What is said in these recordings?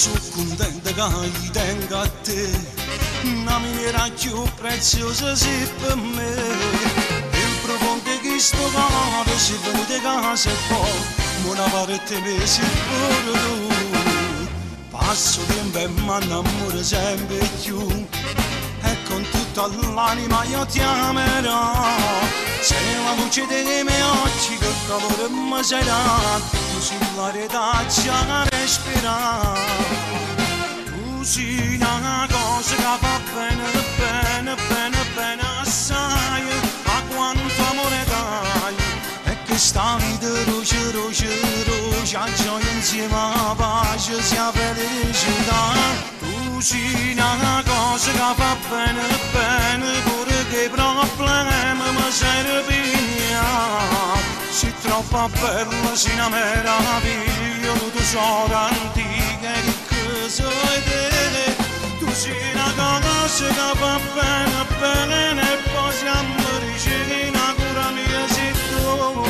sono contenta che hai tengo a te, una maniera più preziosa sì per me. Il profondo che sto cuore si è venuto a casa e poi una parte me si pure tu. Passo tempo e mi innamoro sempre più e con tutta l'anima io ti amerò. Sei la luce dei miei occhi che calore mi sei dato, tu sei l'aria già respirare. Tu sei una cosa che fa bene, bene, bene, bene assai, a quanto amore dai. E che sta vita roce, roce, roce, a gioia insieme a pace sia felicità. Tu sei una cosa che fa bene, bene, pure che problemi mi servia. Sei troppo bella, sei una meraviglia, tu tesoro antica che sei te. Tu sei una cosa che va bene, bene, e poi siamo vicini, cura mia sei tu.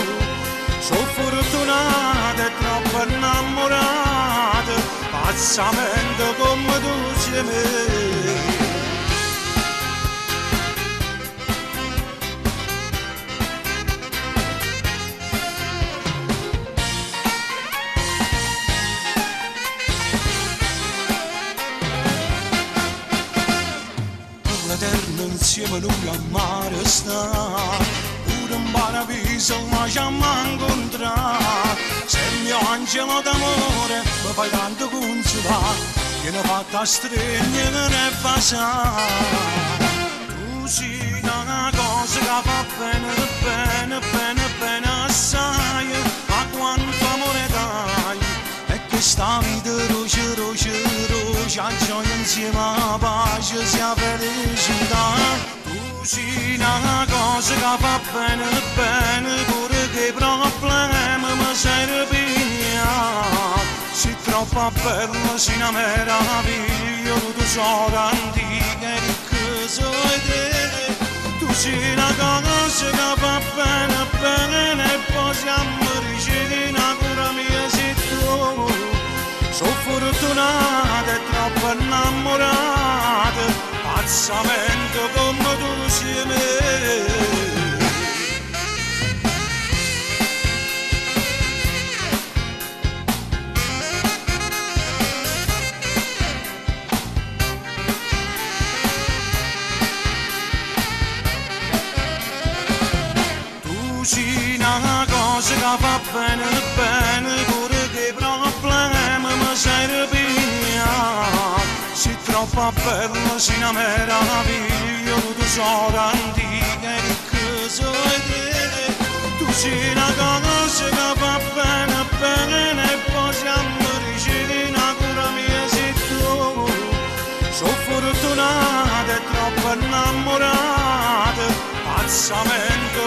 Sono fortunata e troppo innamorata, pazzamente come tu sei me. L'eterno insieme noi a mare sta, pure in paradiso ma ci incontrare. Sei il mio angelo d'amore, mi fai tanto consolare, che ne fatta stringere e basare. Tu sei una cosa che fa bene, bene, bene, bene assai, a quanto amore dai. E che sta vita roce, roce, roce, a gioia insieme a pace sia felicità. Tu sei una cosa che fa bene, bene, pure che problemi mi servia. Sei troppo bella, sei una meraviglia, tu tesoro antica che sei te. Tu sei una cosa che fa bene, bene, e poi siamo vicini, cura mia sei tu. Sono fortunata e troppo innamorata, pazzamente come tu sei me. Tu sei una cosa che fa bene, bene, pure che problemi mi servia. Sei troppo bella, sei una meraviglia, tu tesoro antica che sei te. Tu sei una cosa che fa bene, bene, e poi siamo vicini, cura mia sei tu. Sono fortunata e troppo innamorata, pazzamente